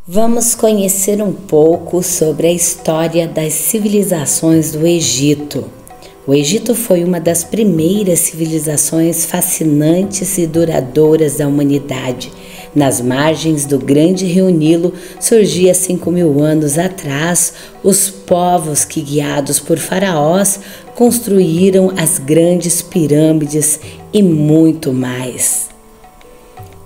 Vamos conhecer um pouco sobre a história das civilizações do Egito. O Egito foi uma das primeiras civilizações fascinantes e duradouras da humanidade. Nas margens do grande rio Nilo surgia 5.000 anos atrás os povos que, guiados por faraós, construíram as grandes pirâmides e muito mais.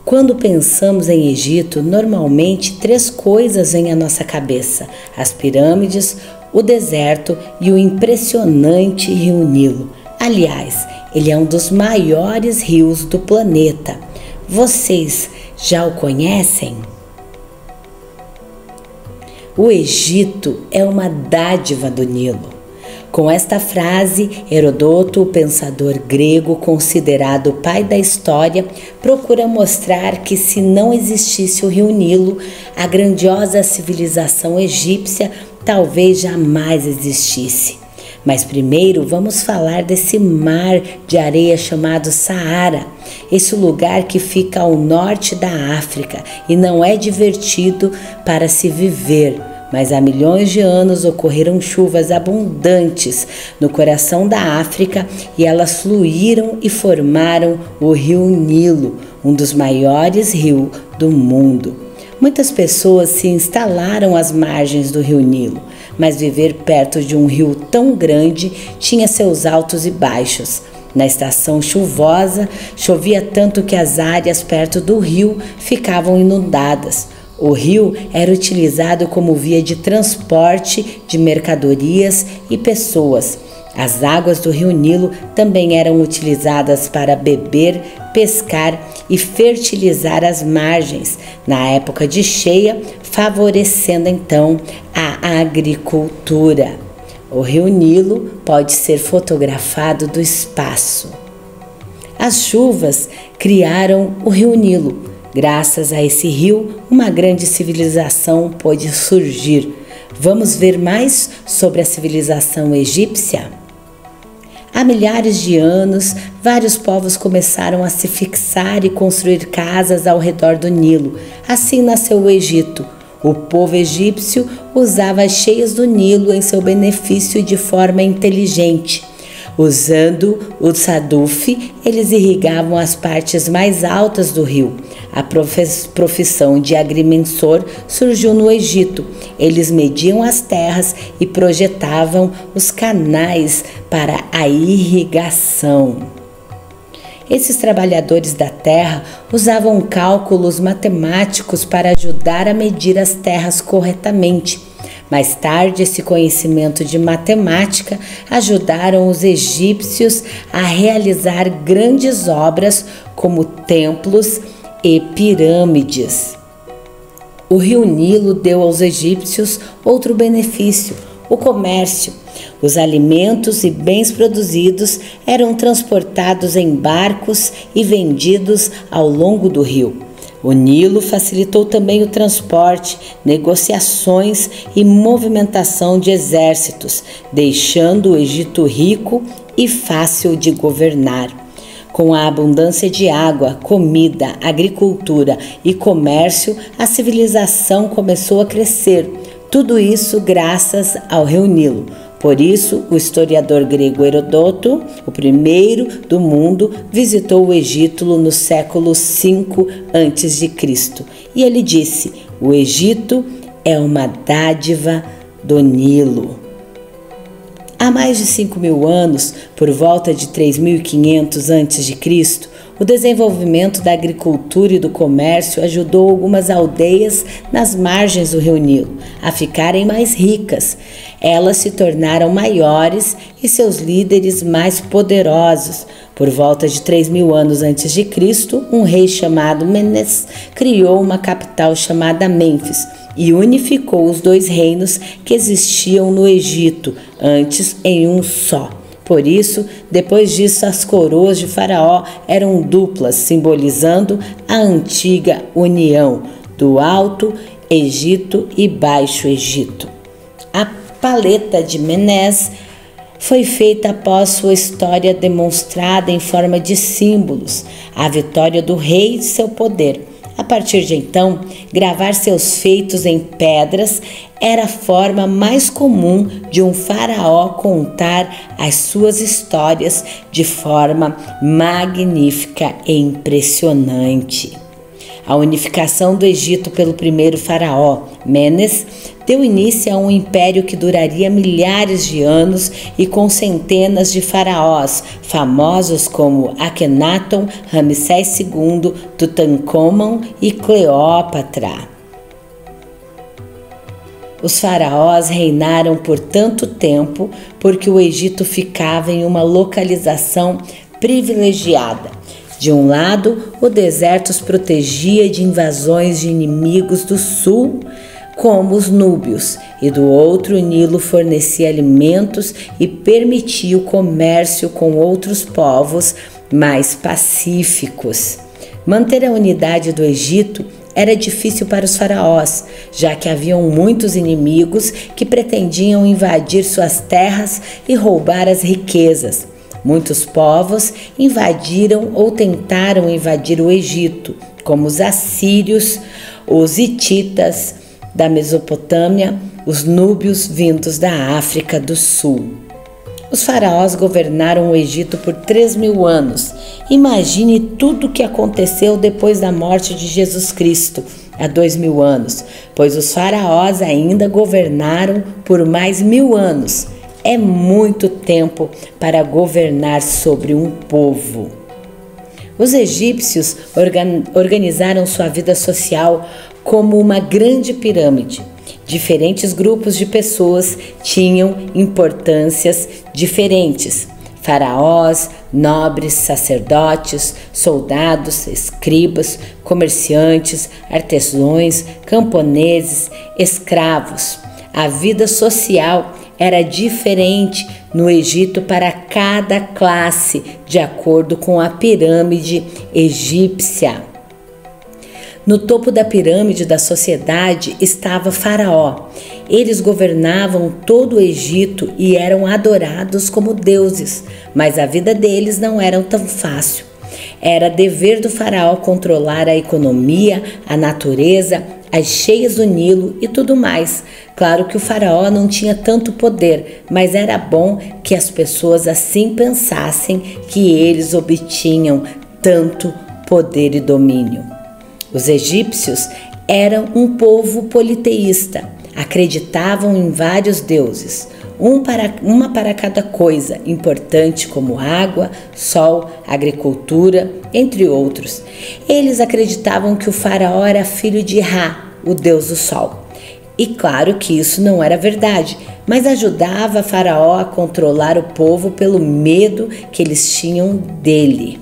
Quando pensamos em Egito, normalmente 3 coisas vêm à nossa cabeça: as pirâmides, o deserto e o impressionante rio Nilo. Aliás, ele é um dos maiores rios do planeta. Vocês já o conhecem? O Egito é uma dádiva do Nilo. Com esta frase, Heródoto, o pensador grego considerado o pai da história, procura mostrar que se não existisse o rio Nilo, a grandiosa civilização egípcia talvez jamais existisse. Mas primeiro vamos falar desse mar de areia chamado Saara, esse lugar que fica ao norte da África e não é divertido para se viver. Mas há milhões de anos ocorreram chuvas abundantes no coração da África e elas fluíram e formaram o rio Nilo, um dos maiores rios do mundo. Muitas pessoas se instalaram às margens do rio Nilo, mas viver perto de um rio tão grande tinha seus altos e baixos. Na estação chuvosa, chovia tanto que as áreas perto do rio ficavam inundadas. O rio era utilizado como via de transporte de mercadorias e pessoas. As águas do rio Nilo também eram utilizadas para beber, pescar e fertilizar as margens, na época de cheia, favorecendo então a agricultura. O rio Nilo pode ser fotografado do espaço. As chuvas criaram o rio Nilo. Graças a esse rio, uma grande civilização pôde surgir. Vamos ver mais sobre a civilização egípcia? Há milhares de anos, vários povos começaram a se fixar e construir casas ao redor do Nilo. Assim nasceu o Egito. O povo egípcio usava as cheias do Nilo em seu benefício de forma inteligente. Usando o Saduf, eles irrigavam as partes mais altas do rio. A profissão de agrimensor surgiu no Egito. Eles mediam as terras e projetavam os canais para a irrigação. Esses trabalhadores da terra usavam cálculos matemáticos para ajudar a medir as terras corretamente. Mais tarde, esse conhecimento de matemática ajudaram os egípcios a realizar grandes obras como templos e pirâmides. O rio Nilo deu aos egípcios outro benefício: o comércio. Os alimentos e bens produzidos eram transportados em barcos e vendidos ao longo do rio. O Nilo facilitou também o transporte, negociações e movimentação de exércitos, deixando o Egito rico e fácil de governar. Com a abundância de água, comida, agricultura e comércio, a civilização começou a crescer. Tudo isso graças ao rio Nilo. Por isso, o historiador grego Heródoto, o primeiro do mundo, visitou o Egito no século V a.C. E ele disse: o Egito é uma dádiva do Nilo. Há mais de 5.000 anos, por volta de 3.500 a.C., o desenvolvimento da agricultura e do comércio ajudou algumas aldeias nas margens do rio Nilo a ficarem mais ricas. Elas se tornaram maiores e seus líderes mais poderosos. Por volta de 3.000 anos antes de Cristo, um rei chamado Menes criou uma capital chamada Mênfis e unificou os 2 reinos que existiam no Egito antes em um só. Por isso, depois disso, as coroas de Faraó eram duplas, simbolizando a antiga união do Alto Egito e Baixo Egito. A paleta de Menes foi feita após sua história demonstrada em forma de símbolos, a vitória do rei e seu poder. A partir de então, gravar seus feitos em pedras era a forma mais comum de um faraó contar as suas histórias de forma magnífica e impressionante. A unificação do Egito pelo primeiro faraó, Menes, deu início a um império que duraria milhares de anos e com centenas de faraós, famosos como Akhenaton, Ramsés II, Tutancâmon e Cleópatra. Os faraós reinaram por tanto tempo porque o Egito ficava em uma localização privilegiada. De um lado, o deserto os protegia de invasões de inimigos do sul, como os núbios, e do outro o Nilo fornecia alimentos e permitia o comércio com outros povos mais pacíficos. Manter a unidade do Egito era difícil para os faraós, já que haviam muitos inimigos que pretendiam invadir suas terras e roubar as riquezas. Muitos povos invadiram ou tentaram invadir o Egito, como os assírios, os hititas da Mesopotâmia, os núbios vindos da África do Sul. Os faraós governaram o Egito por 3.000 anos. Imagine tudo o que aconteceu depois da morte de Jesus Cristo, há 2.000 anos, pois os faraós ainda governaram por mais 1.000 anos. É muito tempo para governar sobre um povo. Os egípcios organizaram sua vida social como uma grande pirâmide. Diferentes grupos de pessoas tinham importâncias diferentes: faraós, nobres, sacerdotes, soldados, escribas, comerciantes, artesãos, camponeses, escravos. A vida social era diferente no Egito para cada classe, de acordo com a pirâmide egípcia. No topo da pirâmide da sociedade estava Faraó. Eles governavam todo o Egito e eram adorados como deuses, mas a vida deles não era tão fácil. Era dever do faraó controlar a economia, a natureza, as cheias do Nilo e tudo mais. Claro que o faraó não tinha tanto poder, mas era bom que as pessoas assim pensassem que eles obtinham tanto poder e domínio. Os egípcios eram um povo politeísta, acreditavam em vários deuses, uma para cada coisa importante, como água, sol, agricultura, entre outros. Eles acreditavam que o faraó era filho de Ra, o deus do sol. E claro que isso não era verdade, mas ajudava Faraó a controlar o povo pelo medo que eles tinham dele.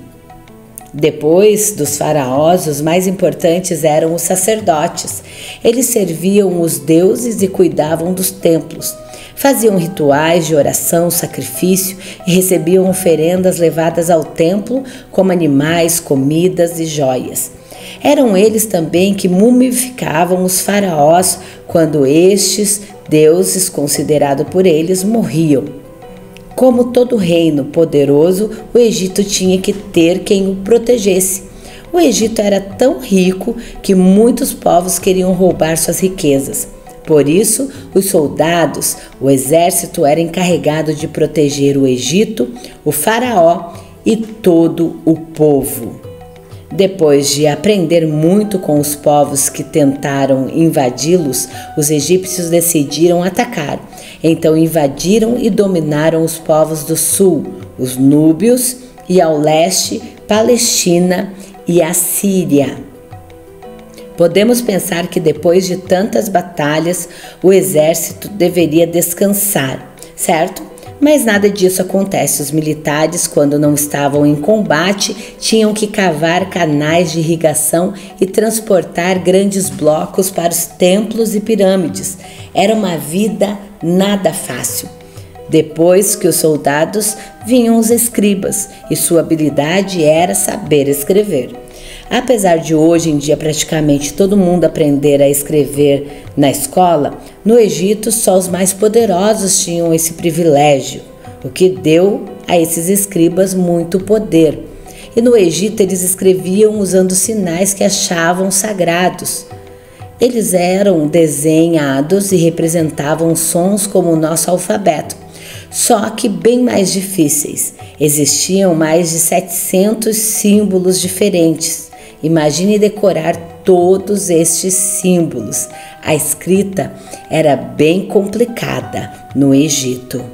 Depois dos faraós, os mais importantes eram os sacerdotes. Eles serviam os deuses e cuidavam dos templos. Faziam rituais de oração, sacrifício e recebiam oferendas levadas ao templo, como animais, comidas e joias. Eram eles também que mumificavam os faraós quando estes deuses, considerados por eles, morriam. Como todo reino poderoso, o Egito tinha que ter quem o protegesse. O Egito era tão rico que muitos povos queriam roubar suas riquezas. Por isso, os soldados, o exército era encarregado de proteger o Egito, o faraó e todo o povo. Depois de aprender muito com os povos que tentaram invadi-los, os egípcios decidiram atacar. Então invadiram e dominaram os povos do sul, os núbios, e ao leste, Palestina e a Síria. Podemos pensar que depois de tantas batalhas, o exército deveria descansar, certo? Mas nada disso acontece. Os militares, quando não estavam em combate, tinham que cavar canais de irrigação e transportar grandes blocos para os templos e pirâmides. Era uma vida nada fácil. Depois que os soldados, vinham os escribas, e sua habilidade era saber escrever. Apesar de hoje em dia praticamente todo mundo aprender a escrever na escola, no Egito só os mais poderosos tinham esse privilégio, o que deu a esses escribas muito poder. e no Egito eles escreviam usando sinais que achavam sagrados. Eles eram desenhados e representavam sons como o nosso alfabeto, só que bem mais difíceis. Existiam mais de 700 símbolos diferentes. Imagine decorar todos estes símbolos. A escrita era bem complicada no Egito.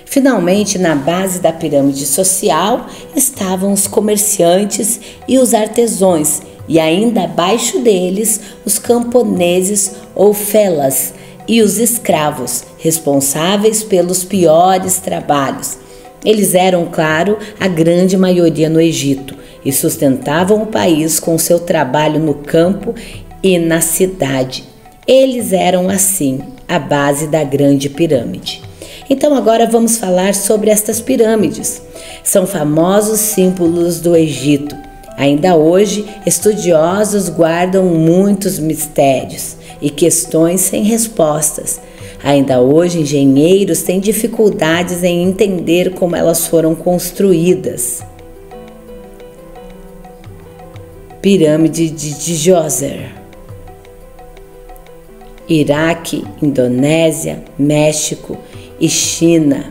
Finalmente, na base da pirâmide social estavam os comerciantes e os artesãos, e ainda abaixo deles os camponeses ou felas e os escravos, responsáveis pelos piores trabalhos. Eles eram, claro, a grande maioria no Egito e sustentavam o país com seu trabalho no campo e na cidade. Eles eram, assim, a base da grande pirâmide. Então agora vamos falar sobre estas pirâmides. São famosos símbolos do Egito. Ainda hoje, estudiosos guardam muitos mistérios e questões sem respostas. Ainda hoje, engenheiros têm dificuldades em entender como elas foram construídas. Pirâmide de Djoser. Iraque, Indonésia, México e China.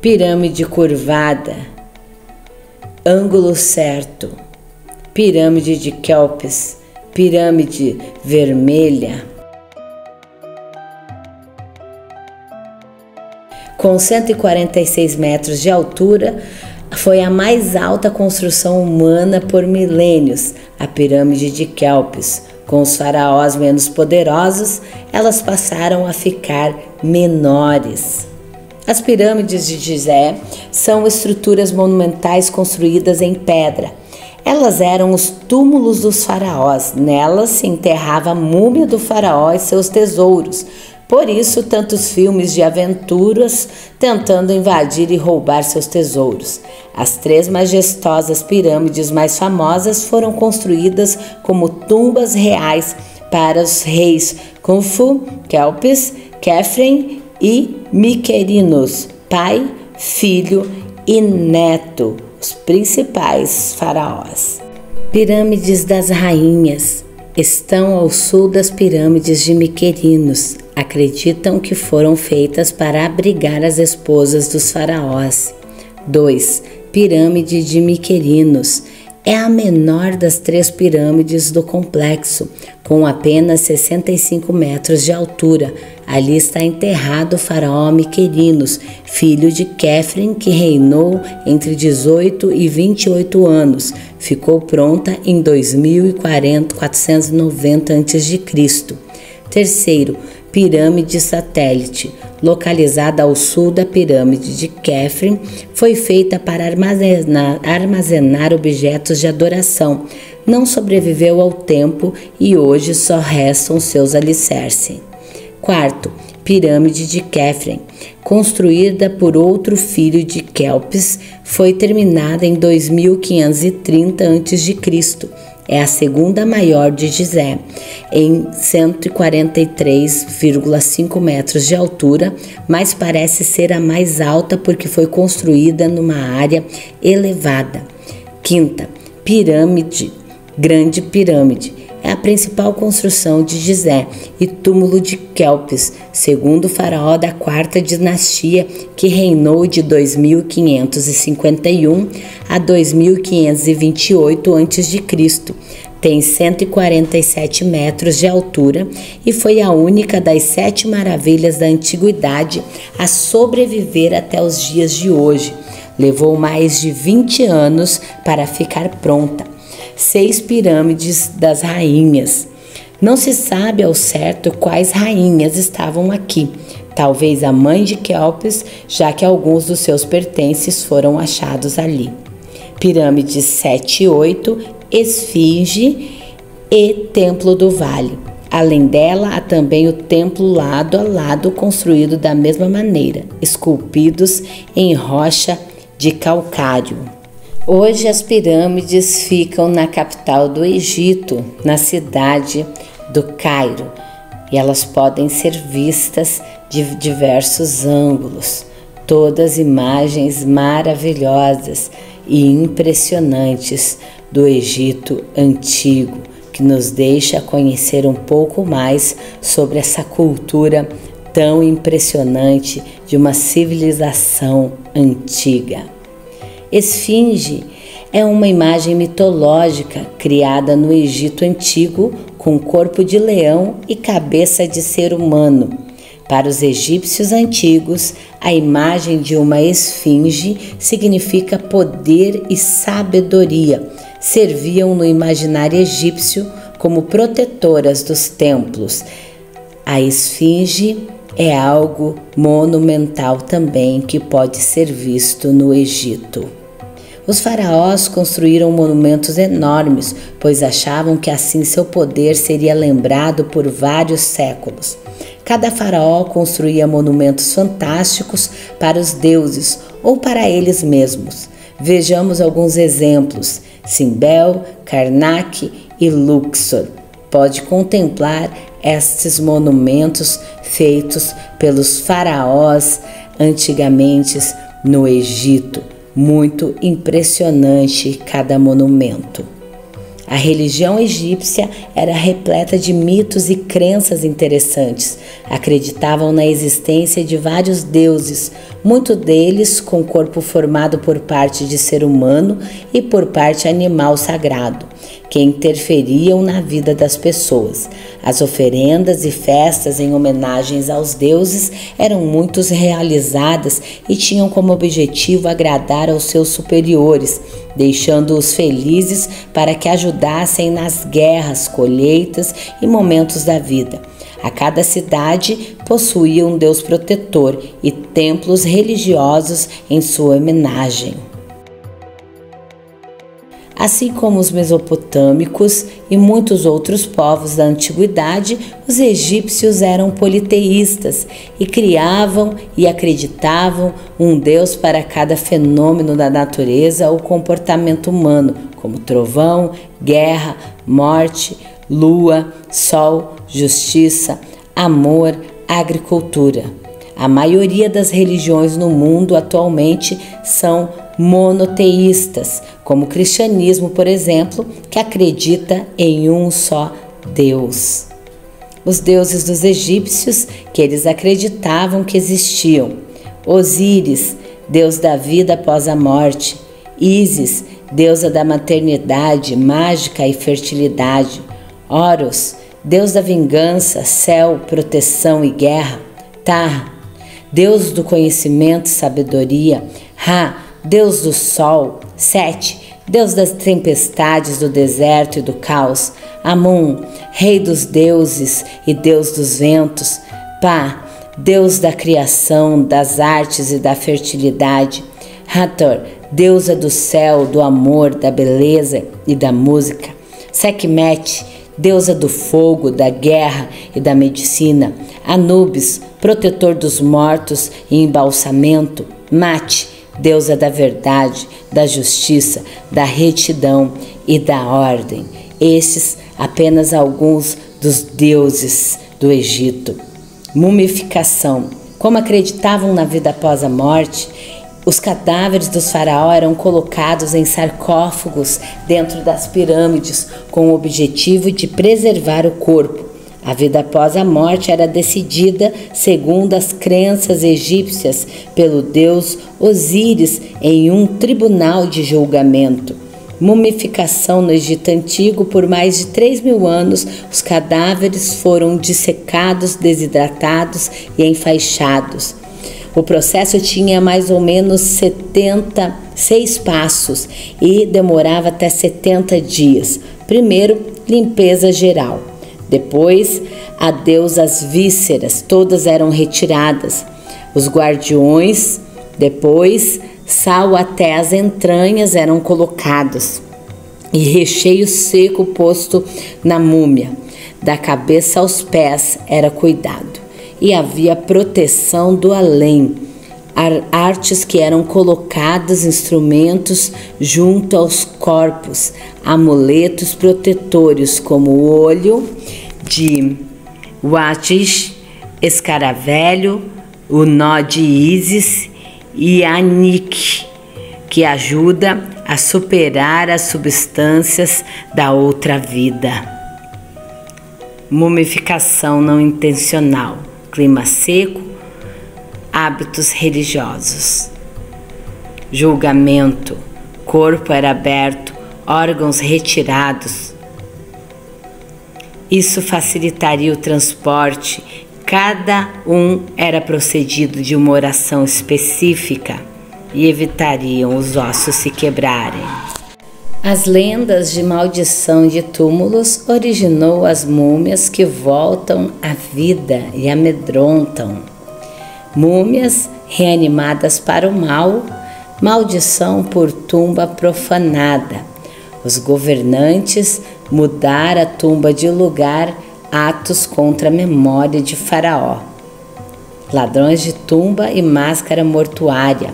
Pirâmide curvada. Ângulo certo. Pirâmide de Quéops. Pirâmide vermelha. Com 146 metros de altura, foi a mais alta construção humana por milênios, a pirâmide de Quéops. Com os faraós menos poderosos, elas passaram a ficar menores. As pirâmides de Gizé são estruturas monumentais construídas em pedra. Elas eram os túmulos dos faraós. Nelas se enterrava a múmia do faraó e seus tesouros. Por isso, tantos filmes de aventuras tentando invadir e roubar seus tesouros. As 3 majestosas pirâmides mais famosas foram construídas como tumbas reais para os reis Khufu, Quéops, Khafre e Mycerinos, pai, filho e neto, os principais faraós. Pirâmides das rainhas estão ao sul das pirâmides de Mycerinos. Acreditam que foram feitas para abrigar as esposas dos faraós. 2. Pirâmide de Mycerinos. É a menor das 3 pirâmides do complexo, com apenas 65 metros de altura. Ali está enterrado o faraó Mycerinos, filho de Khafre, que reinou entre 18 e 28 anos. Ficou pronta em 2490 a.C. 3. Pirâmide satélite, localizada ao sul da pirâmide de Khafre, foi feita para armazenar objetos de adoração. Não sobreviveu ao tempo e hoje só restam seus alicerces. 4. Pirâmide de Khafre, construída por outro filho de Quéops, foi terminada em 2530 a.C. É a segunda maior de Gizé, em 143,5 metros de altura, mas parece ser a mais alta porque foi construída numa área elevada. 5. Pirâmide, Grande Pirâmide. É a principal construção de Gizé e túmulo de Quéops, segundo faraó da 4ª dinastia, que reinou de 2551 a 2528 a.C. Tem 147 metros de altura e foi a única das 7 maravilhas da antiguidade a sobreviver até os dias de hoje. Levou mais de 20 anos para ficar pronta. 6 pirâmides das rainhas. Não se sabe ao certo quais rainhas estavam aqui. Talvez a mãe de Quéops, já que alguns dos seus pertences foram achados ali. Pirâmides 7 e 8, Esfinge e Templo do Vale. Além dela, há também o templo lado a lado, construído da mesma maneira, esculpidos em rocha de calcário. Hoje as pirâmides ficam na capital do Egito, na cidade do Cairo, e elas podem ser vistas de diversos ângulos, todas imagens maravilhosas e impressionantes do Egito Antigo, que nos deixa conhecer um pouco mais sobre essa cultura tão impressionante de uma civilização antiga. Esfinge é uma imagem mitológica criada no Egito Antigo com corpo de leão e cabeça de ser humano. Para os egípcios antigos, a imagem de uma esfinge significa poder e sabedoria. Serviam no imaginário egípcio como protetoras dos templos. A esfinge é algo monumental também que pode ser visto no Egito. Os faraós construíram monumentos enormes, pois achavam que assim seu poder seria lembrado por vários séculos. Cada faraó construía monumentos fantásticos para os deuses ou para eles mesmos. Vejamos alguns exemplos: Simbel, Karnak e Luxor. Pode contemplar estes monumentos feitos pelos faraós antigamente no Egito. Muito impressionante cada monumento. A religião egípcia era repleta de mitos e crenças interessantes. Acreditavam na existência de vários deuses, muitos deles com corpo formado por parte de ser humano e por parte animal sagrado, que interferiam na vida das pessoas. As oferendas e festas em homenagens aos deuses eram muito realizadas e tinham como objetivo agradar aos seus superiores, deixando-os felizes para que ajudassem nas guerras, colheitas e momentos da vida. A cada cidade possuía um deus protetor e templos religiosos em sua homenagem. Assim como os mesopotâmicos e muitos outros povos da antiguidade, os egípcios eram politeístas e criavam e acreditavam um deus para cada fenômeno da natureza ou comportamento humano, como trovão, guerra, morte, lua, sol, justiça, amor, agricultura. A maioria das religiões no mundo atualmente são monoteístas, como o cristianismo, por exemplo, que acredita em um só Deus. Os deuses dos egípcios que eles acreditavam que existiam: Osíris, deus da vida após a morte; Ísis, deusa da maternidade, mágica e fertilidade; Horus, deus da vingança, céu, proteção e guerra; Tá, deus do conhecimento e sabedoria; Ra, deus do sol; Sete, deus das tempestades, do deserto e do caos; Amun, rei dos deuses e deus dos ventos; Pá, deus da criação, das artes e da fertilidade; Hathor, deusa do céu, do amor, da beleza e da música; Sekhmet, deusa do fogo, da guerra e da medicina; Anubis, protetor dos mortos e embalsamento; Mate, deusa da verdade, da justiça, da retidão e da ordem. Estes apenas alguns dos deuses do Egito. Mumificação. Como acreditavam na vida após a morte, os cadáveres dos faraós eram colocados em sarcófagos dentro das pirâmides com o objetivo de preservar o corpo. A vida após a morte era decidida, segundo as crenças egípcias, pelo deus Osíris em um tribunal de julgamento. Mumificação no Egito Antigo. Por mais de 3.000 anos, os cadáveres foram dissecados, desidratados e enfaixados. O processo tinha mais ou menos 76 passos e demorava até 70 dias. Primeiro, limpeza geral. Depois, adeus às vísceras, todas eram retiradas. Os guardiões, depois, sal até as entranhas eram colocados e recheio seco posto na múmia. Da cabeça aos pés era cuidado. E havia proteção do além. Artes que eram colocadas, instrumentos junto aos corpos, amuletos protetores como o olho de Watish, escaravelho, o nó de Ísis e Anik, que ajuda a superar as substâncias da outra vida. Mumificação não intencional, clima seco, hábitos religiosos. Julgamento, corpo era aberto, órgãos retirados. Isso facilitaria o transporte. Cada um era procedido de uma oração específica e evitariam os ossos se quebrarem. As lendas de maldição de túmulos originou as múmias que voltam à vida e amedrontam. Múmias reanimadas para o mal, maldição por tumba profanada. Os governantes mudaram a tumba de lugar, atos contra a memória de Faraó. Ladrões de tumba e máscara mortuária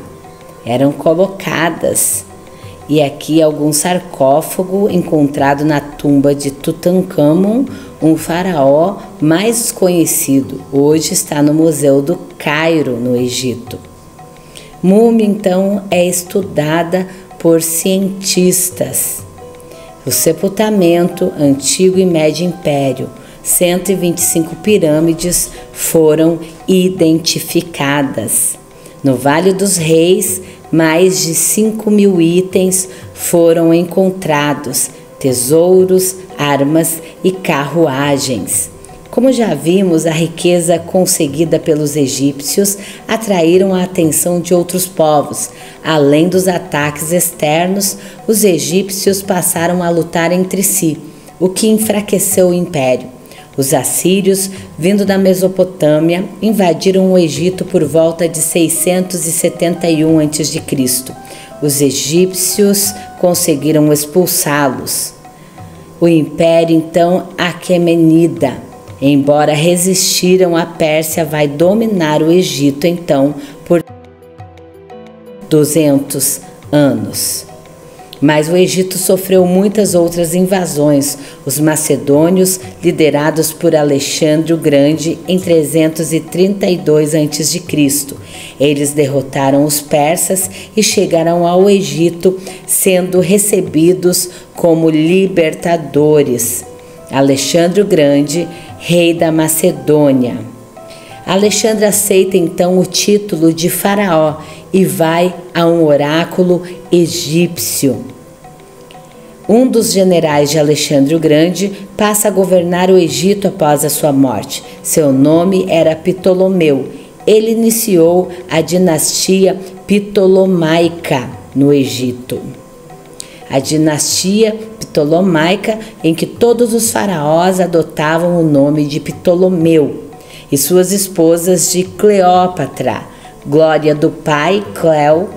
eram colocadas. E aqui algum sarcófago encontrado na tumba de Tutancâmon, um faraó mais desconhecido. Hoje está no Museu do Cairo, no Egito. Múmia, então, é estudada por cientistas. O sepultamento, Antigo e Médio Império, 125 pirâmides foram identificadas. No Vale dos Reis, mais de 5.000 itens foram encontrados, tesouros, armas e carruagens. Como já vimos, a riqueza conseguida pelos egípcios atraíram a atenção de outros povos. Além dos ataques externos, os egípcios passaram a lutar entre si, o que enfraqueceu o império. Os assírios, vindo da Mesopotâmia, invadiram o Egito por volta de 671 a.C. Os egípcios conseguiram expulsá-los. O império, então, aquemenida, embora resistiram, a Pérsia vai dominar o Egito, então, por 200 anos. Mas o Egito sofreu muitas outras invasões. Os macedônios, liderados por Alexandre o Grande em 332 a.C., eles derrotaram os persas e chegaram ao Egito, sendo recebidos como libertadores. Alexandre o Grande, rei da Macedônia. Alexandre aceita então o título de faraó e vai a um oráculo egípcio. Um dos generais de Alexandre o Grande passa a governar o Egito após a sua morte. Seu nome era Ptolomeu. Ele iniciou a dinastia Ptolomaica no Egito. A dinastia Ptolomaica, em que todos os faraós adotavam o nome de Ptolomeu e suas esposas de Cleópatra, glória do pai Cleo.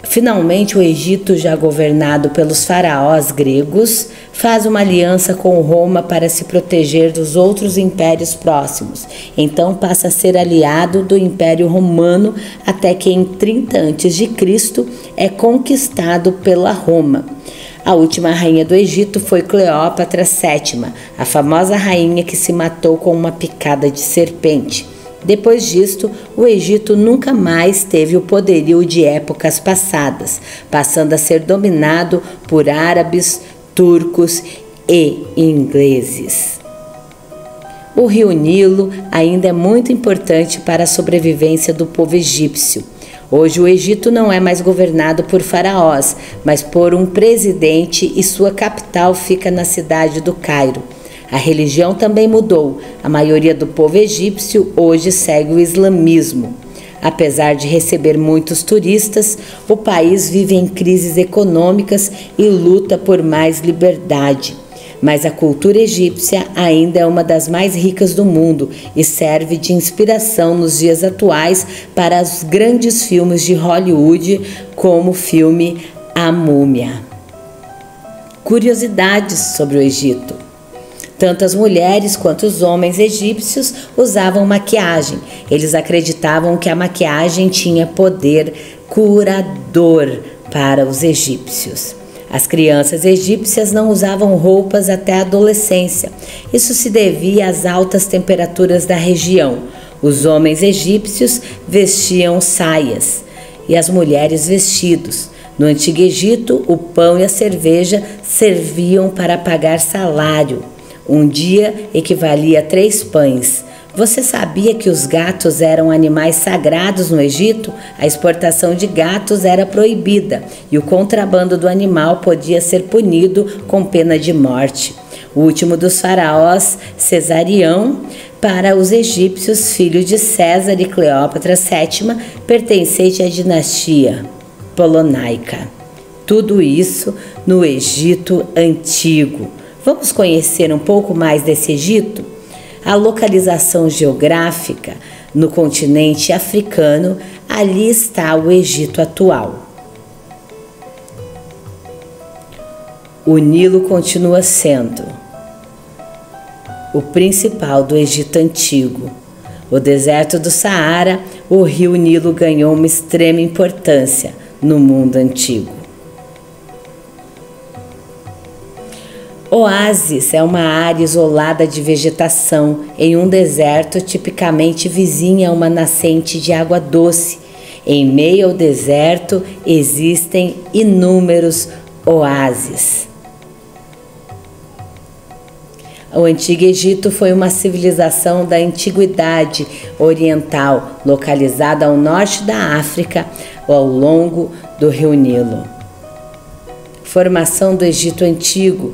Finalmente, o Egito, já governado pelos faraós gregos, faz uma aliança com Roma para se proteger dos outros impérios próximos. Então passa a ser aliado do Império Romano até que em 30 a.C. é conquistado pela Roma. A última rainha do Egito foi Cleópatra VII, a famosa rainha que se matou com uma picada de serpente. Depois disto, o Egito nunca mais teve o poderio de épocas passadas, passando a ser dominado por árabes, turcos e ingleses. O rio Nilo ainda é muito importante para a sobrevivência do povo egípcio. Hoje o Egito não é mais governado por faraós, mas por um presidente e sua capital fica na cidade do Cairo. A religião também mudou. A maioria do povo egípcio hoje segue o islamismo. Apesar de receber muitos turistas, o país vive em crises econômicas e luta por mais liberdade. Mas a cultura egípcia ainda é uma das mais ricas do mundo e serve de inspiração nos dias atuais para os grandes filmes de Hollywood, como o filme A Múmia. Curiosidades sobre o Egito. Tanto as mulheres quanto os homens egípcios usavam maquiagem. Eles acreditavam que a maquiagem tinha poder curador para os egípcios. As crianças egípcias não usavam roupas até a adolescência. Isso se devia às altas temperaturas da região. Os homens egípcios vestiam saias e as mulheres vestidos. No Antigo Egito, o pão e a cerveja serviam para pagar salário. Um dia equivalia a 3 pães. Você sabia que os gatos eram animais sagrados no Egito? A exportação de gatos era proibida e o contrabando do animal podia ser punido com pena de morte. O último dos faraós, Cesarião, para os egípcios, filho de César e Cleópatra VII, pertencente à dinastia Polonaica. Tudo isso no Egito Antigo. Vamos conhecer um pouco mais desse Egito? A localização geográfica no continente africano, ali está o Egito atual. O Nilo continua sendo o principal do Egito Antigo. O deserto do Saara, o rio Nilo ganhou uma extrema importância no mundo antigo. Oásis é uma área isolada de vegetação em um deserto tipicamente vizinha a uma nascente de água doce. Em meio ao deserto existem inúmeros oásis. O Antigo Egito foi uma civilização da Antiguidade Oriental, localizada ao norte da África, ao longo do rio Nilo. Formação do Egito Antigo: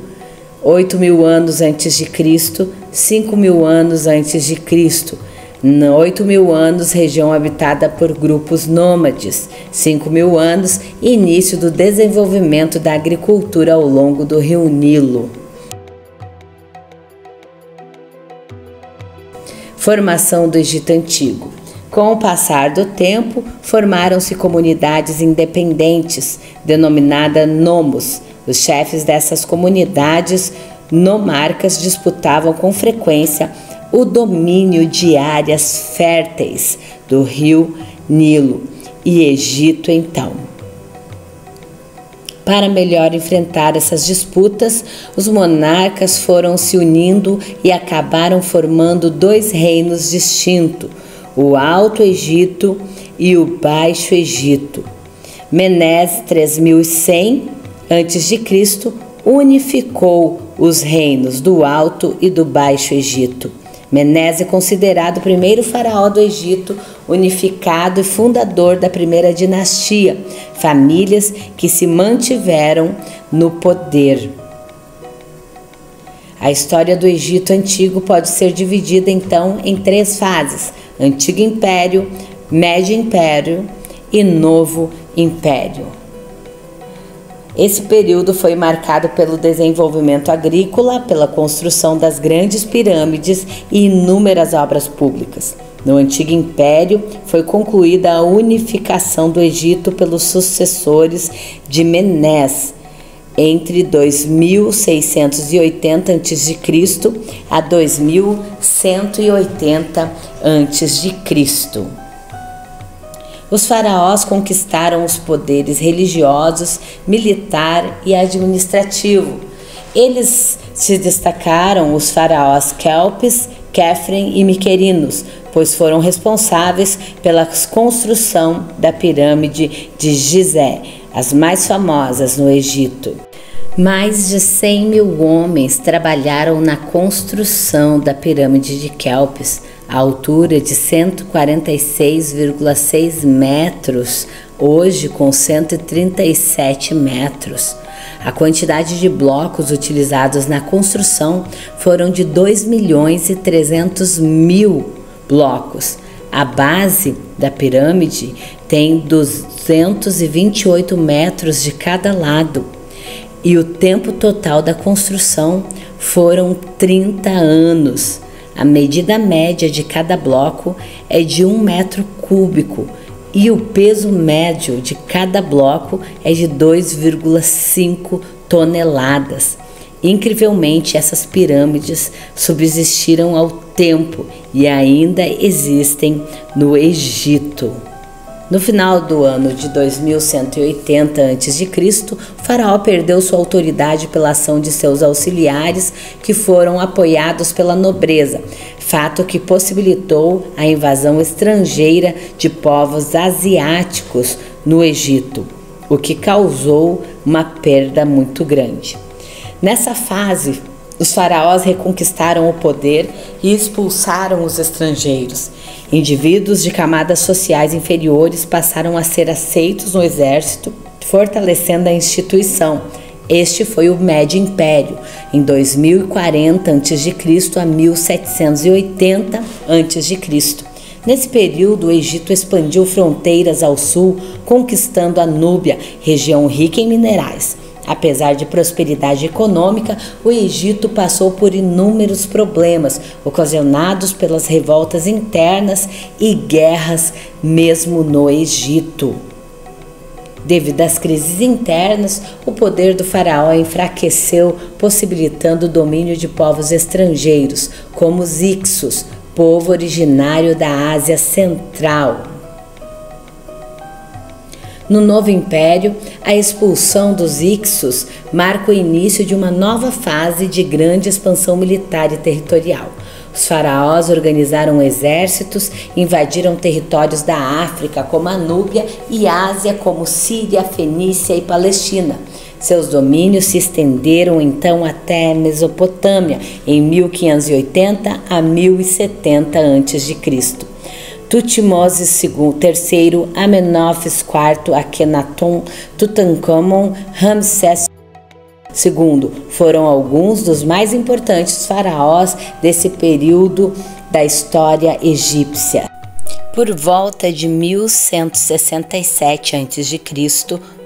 8.000 anos antes de Cristo, 5.000 anos antes de Cristo. 8.000 anos, região habitada por grupos nômades. 5.000 anos, início do desenvolvimento da agricultura ao longo do rio Nilo. Formação do Egito Antigo. Com o passar do tempo, formaram-se comunidades independentes, denominadas nomos. Os chefes dessas comunidades nomarcas disputavam com frequência o domínio de áreas férteis do rio Nilo e Egito então. Para melhor enfrentar essas disputas, os monarcas foram se unindo e acabaram formando 2 reinos distintos, o Alto Egito e o Baixo Egito. Menes 3100 a.C. unificou os reinos do Alto e do Baixo Egito. Menes é considerado o primeiro faraó do Egito, unificado e fundador da primeira dinastia, famílias que se mantiveram no poder. A história do Egito Antigo pode ser dividida então em 3 fases: Antigo Império, Médio Império e Novo Império. Esse período foi marcado pelo desenvolvimento agrícola, pela construção das grandes pirâmides e inúmeras obras públicas. No Antigo Império, foi concluída a unificação do Egito pelos sucessores de Menes entre 2680 a.C. a 2180 a.C. Os faraós conquistaram os poderes religiosos, militar e administrativo. Eles se destacaram os faraós Kelpis, Khafre e Miquerinos, pois foram responsáveis pela construção da pirâmide de Gizé, as mais famosas no Egito. Mais de 100.000 homens trabalharam na construção da pirâmide de Kelpis, a altura de 146,6 metros, hoje com 137 metros. A quantidade de blocos utilizados na construção foram de 2.300.000 blocos. A base da pirâmide tem 228 metros de cada lado e o tempo total da construção foram 30 anos. A medida média de cada bloco é de 1 metro cúbico e o peso médio de cada bloco é de 2,5 toneladas. Incrivelmente, essas pirâmides subsistiram ao tempo e ainda existem no Egito. No final do ano de 2180 a.C., o faraó perdeu sua autoridade pela ação de seus auxiliares, que foram apoiados pela nobreza, fato que possibilitou a invasão estrangeira de povos asiáticos no Egito, o que causou uma perda muito grande. Nessa fase, os faraós reconquistaram o poder e expulsaram os estrangeiros. Indivíduos de camadas sociais inferiores passaram a ser aceitos no exército, fortalecendo a instituição. Este foi o Médio Império, em 2040 a.C. a 1780 a.C. Nesse período, o Egito expandiu fronteiras ao sul, conquistando a Núbia, região rica em minerais. Apesar de prosperidade econômica, o Egito passou por inúmeros problemas, ocasionados pelas revoltas internas e guerras mesmo no Egito. Devido às crises internas, o poder do faraó enfraqueceu, possibilitando o domínio de povos estrangeiros, como os Ixos, povo originário da Ásia Central. No novo império, a expulsão dos Ixos marca o início de uma nova fase de grande expansão militar e territorial. Os faraós organizaram exércitos, invadiram territórios da África, como a Núbia, e Ásia, como Síria, Fenícia e Palestina. Seus domínios se estenderam então até a Mesopotâmia, em 1580 a 1070 a.C. Tutmoses III, Amenófis IV, Akhenaton, Tutankhamon, Ramsés II foram alguns dos mais importantes faraós desse período da história egípcia. Por volta de 1167 a.C.,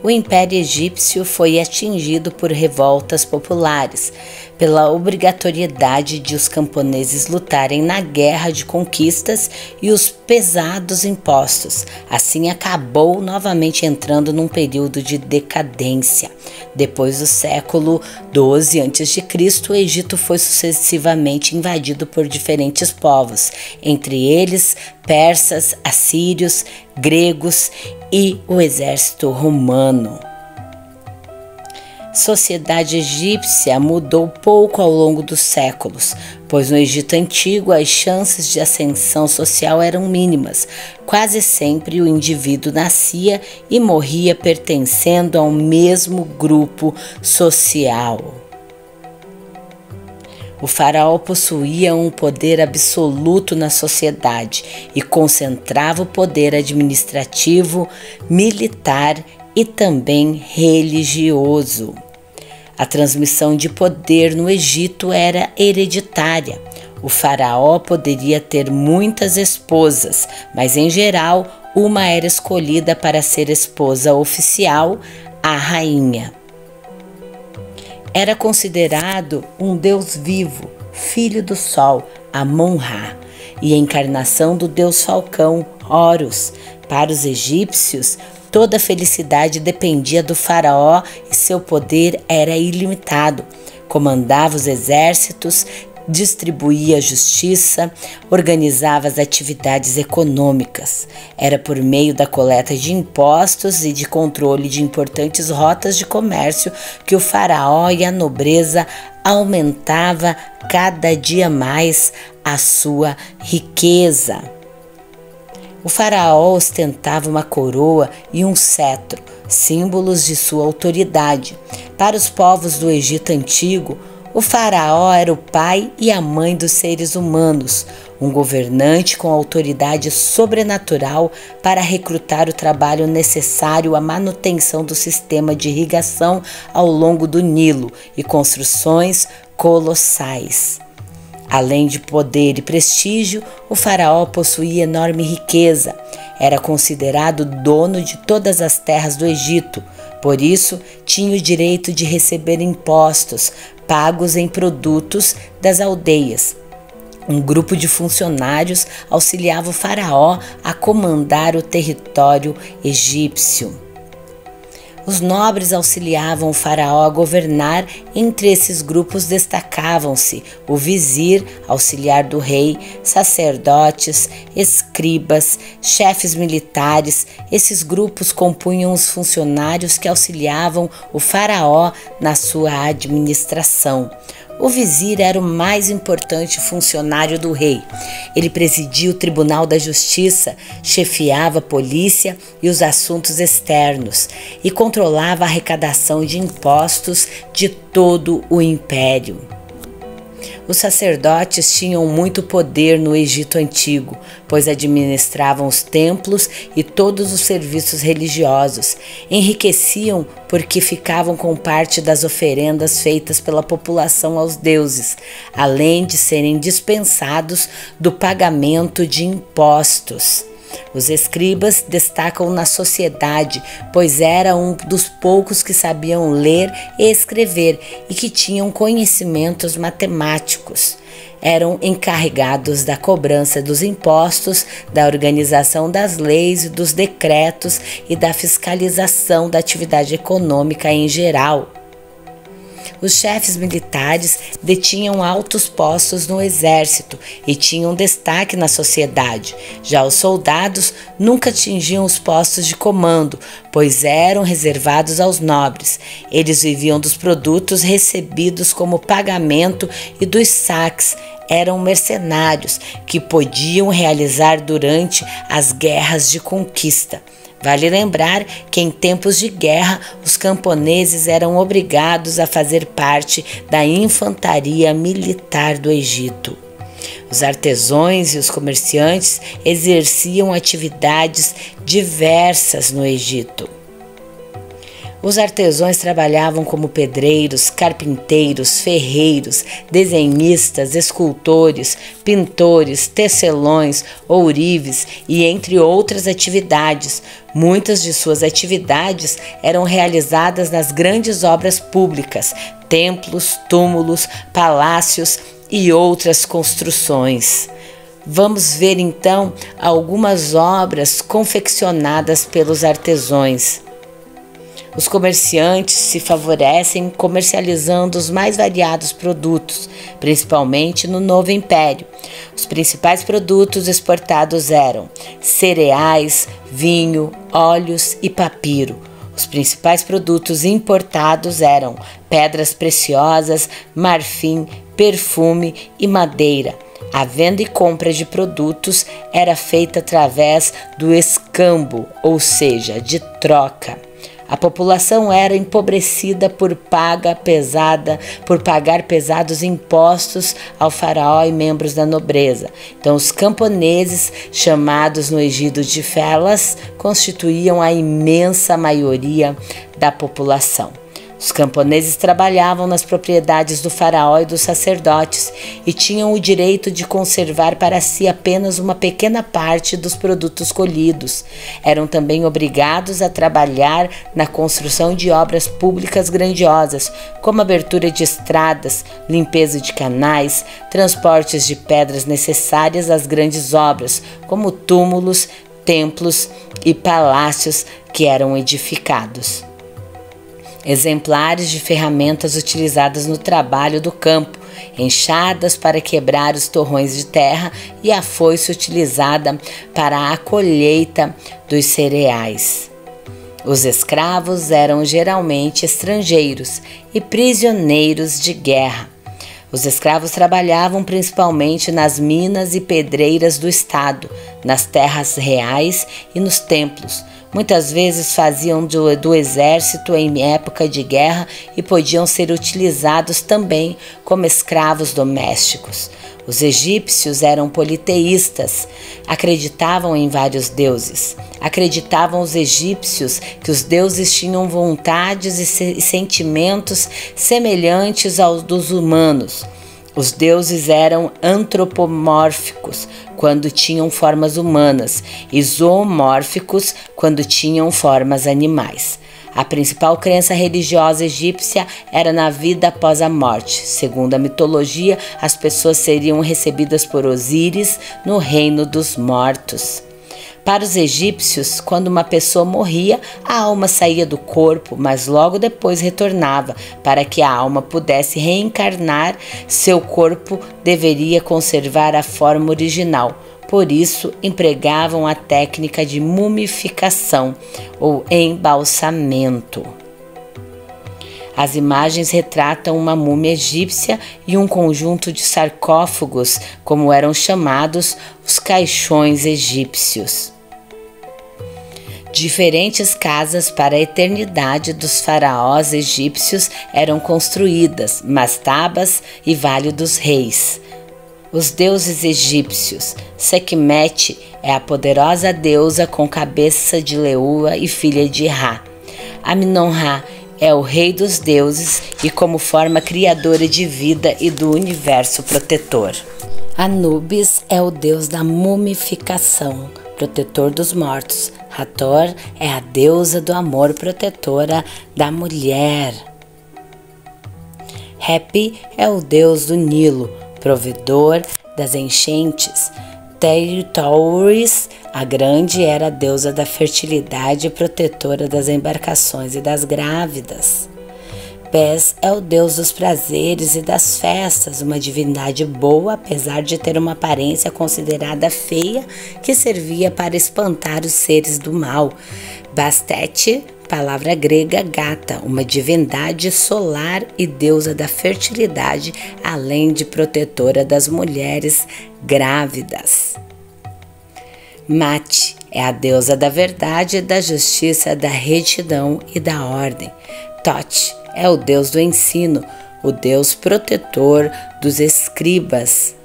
o Império Egípcio foi atingido por revoltas populares, pela obrigatoriedade de os camponeses lutarem na guerra de conquistas e os pesados impostos. Assim acabou novamente entrando num período de decadência. Depois do século XII a.C., o Egito foi sucessivamente invadido por diferentes povos, entre eles persas, assírios, gregos e o exército romano. Sociedade egípcia mudou pouco ao longo dos séculos, pois no Egito Antigo as chances de ascensão social eram mínimas. Quase sempre o indivíduo nascia e morria pertencendo ao mesmo grupo social. O faraó possuía um poder absoluto na sociedade e concentrava o poder administrativo, militar e também religioso. A transmissão de poder no Egito era hereditária. O faraó poderia ter muitas esposas, mas em geral uma era escolhida para ser esposa oficial, a rainha. Era considerado um deus vivo, filho do sol, Amon-Ra, e a encarnação do deus falcão, Horus. Para os egípcios, toda a felicidade dependia do faraó e seu poder era ilimitado. Comandava os exércitos, distribuía a justiça, organizava as atividades econômicas. Era por meio da coleta de impostos e de controle de importantes rotas de comércio que o faraó e a nobreza aumentava cada dia mais a sua riqueza. O faraó ostentava uma coroa e um cetro, símbolos de sua autoridade. Para os povos do Egito Antigo, o faraó era o pai e a mãe dos seres humanos, um governante com autoridade sobrenatural para recrutar o trabalho necessário à manutenção do sistema de irrigação ao longo do Nilo e construções colossais. Além de poder e prestígio, o faraó possuía enorme riqueza. Era considerado dono de todas as terras do Egito. Por isso, tinha o direito de receber impostos pagos em produtos das aldeias. Um grupo de funcionários auxiliava o faraó a comandar o território egípcio. Os nobres auxiliavam o faraó a governar. Entre esses grupos destacavam-se o vizir, auxiliar do rei, sacerdotes, escribas, chefes militares. Esses grupos compunham os funcionários que auxiliavam o faraó na sua administração. O vizir era o mais importante funcionário do rei. Ele presidia o Tribunal da Justiça, chefiava a polícia e os assuntos externos e controlava a arrecadação de impostos de todo o império. Os sacerdotes tinham muito poder no Egito Antigo, pois administravam os templos e todos os serviços religiosos. Enriqueciam porque ficavam com parte das oferendas feitas pela população aos deuses, além de serem dispensados do pagamento de impostos. Os escribas destacam na sociedade, pois era um dos poucos que sabiam ler e escrever e que tinham conhecimentos matemáticos. Eram encarregados da cobrança dos impostos, da organização das leis e dos decretos e da fiscalização da atividade econômica em geral. Os chefes militares detinham altos postos no exército e tinham destaque na sociedade. Já os soldados nunca atingiam os postos de comando, pois eram reservados aos nobres. Eles viviam dos produtos recebidos como pagamento e dos saques. Eram mercenários que podiam realizar durante as guerras de conquista. Vale lembrar que em tempos de guerra, os camponeses eram obrigados a fazer parte da infantaria militar do Egito. Os artesãos e os comerciantes exerciam atividades diversas no Egito. Os artesãos trabalhavam como pedreiros, carpinteiros, ferreiros, desenhistas, escultores, pintores, tecelões, ourives e entre outras atividades. Muitas de suas atividades eram realizadas nas grandes obras públicas, templos, túmulos, palácios e outras construções. Vamos ver então algumas obras confeccionadas pelos artesãos. Os comerciantes se favorecem comercializando os mais variados produtos, principalmente no Novo Império. Os principais produtos exportados eram cereais, vinho, óleos e papiro. Os principais produtos importados eram pedras preciosas, marfim, perfume e madeira. A venda e compra de produtos era feita através do escambo, ou seja, de troca. A população era empobrecida por pagar pesados impostos ao faraó e membros da nobreza. Então, os camponeses, chamados no Egito de felas, constituíam a imensa maioria da população. Os camponeses trabalhavam nas propriedades do faraó e dos sacerdotes e tinham o direito de conservar para si apenas uma pequena parte dos produtos colhidos. Eram também obrigados a trabalhar na construção de obras públicas grandiosas, como abertura de estradas, limpeza de canais, transportes de pedras necessárias às grandes obras, como túmulos, templos e palácios que eram edificados. Exemplares de ferramentas utilizadas no trabalho do campo, enxadas para quebrar os torrões de terra e a foice utilizada para a colheita dos cereais. Os escravos eram geralmente estrangeiros e prisioneiros de guerra. Os escravos trabalhavam principalmente nas minas e pedreiras do estado, nas terras reais e nos templos. Muitas vezes faziam do exército em época de guerra e podiam ser utilizados também como escravos domésticos. Os egípcios eram politeístas, acreditavam em vários deuses. Acreditavam os egípcios que os deuses tinham vontades e sentimentos semelhantes aos dos humanos. Os deuses eram antropomórficos, quando tinham formas humanas, e zoomórficos, quando tinham formas animais. A principal crença religiosa egípcia era na vida após a morte. Segundo a mitologia, as pessoas seriam recebidas por Osíris no reino dos mortos. Para os egípcios, quando uma pessoa morria, a alma saía do corpo, mas logo depois retornava. Para que a alma pudesse reencarnar, seu corpo deveria conservar a forma original. Por isso, empregavam a técnica de mumificação ou embalsamento. As imagens retratam uma múmia egípcia e um conjunto de sarcófagos, como eram chamados os caixões egípcios. Diferentes casas para a eternidade dos faraós egípcios eram construídas, mastabas e Vale dos Reis. Os deuses egípcios. Sekhmet é a poderosa deusa com cabeça de leoa e filha de Ra. Amon-Ra é o rei dos deuses e como forma criadora de vida e do universo protetor. Anubis é o deus da mumificação, protetor dos mortos. Hathor é a deusa do amor, protetora da mulher. Hapi é o deus do Nilo, provedor das enchentes. Teiritauris, a grande, era a deusa da fertilidade e protetora das embarcações e das grávidas. Bes é o deus dos prazeres e das festas, uma divindade boa, apesar de ter uma aparência considerada feia, que servia para espantar os seres do mal. Bastet, palavra grega gata, uma divindade solar e deusa da fertilidade, além de protetora das mulheres grávidas. Mate é a deusa da verdade, da justiça, da retidão e da ordem. Tote é o deus do ensino, o deus protetor dos escribas.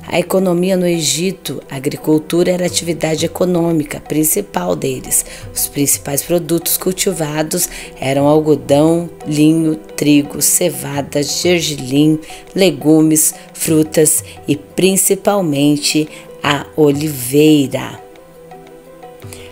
A economia no Egito, a agricultura era a atividade econômica principal deles. Os principais produtos cultivados eram algodão, linho, trigo, cevada, gergelim, legumes, frutas e principalmente a oliveira.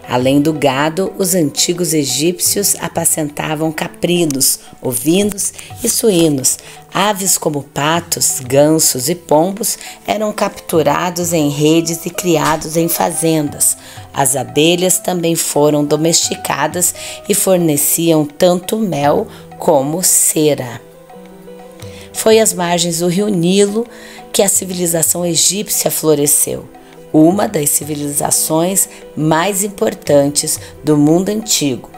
Além do gado, os antigos egípcios apacentavam caprinos, ovinos e suínos. Aves como patos, gansos e pombos eram capturados em redes e criados em fazendas. As abelhas também foram domesticadas e forneciam tanto mel como cera. Foi às margens do rio Nilo que a civilização egípcia floresceu, uma das civilizações mais importantes do mundo antigo.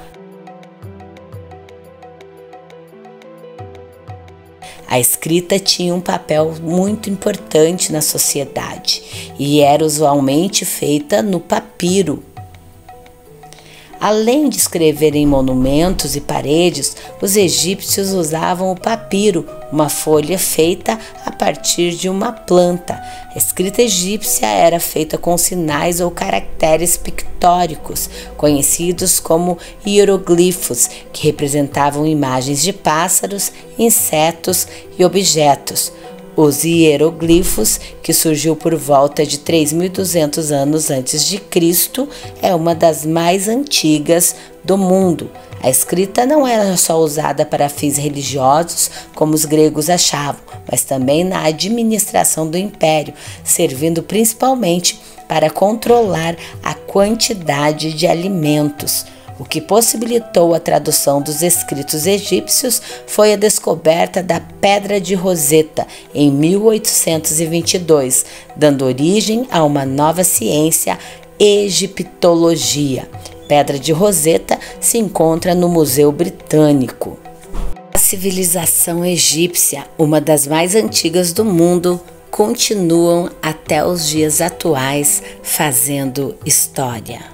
A escrita tinha um papel muito importante na sociedade e era usualmente feita no papiro. Além de escrever em monumentos e paredes, os egípcios usavam o papiro, uma folha feita a partir de uma planta. A escrita egípcia era feita com sinais ou caracteres pictóricos, conhecidos como hieroglifos, que representavam imagens de pássaros, insetos e objetos. Os hieroglifos, que surgiu por volta de 3.200 anos antes de Cristo, é uma das mais antigas do mundo. A escrita não era só usada para fins religiosos, como os gregos achavam, mas também na administração do império, servindo principalmente para controlar a quantidade de alimentos. O que possibilitou a tradução dos escritos egípcios foi a descoberta da Pedra de Roseta em 1822, dando origem a uma nova ciência, egiptologia. Pedra de Roseta se encontra no Museu Britânico. A civilização egípcia, uma das mais antigas do mundo, continuam até os dias atuais fazendo história.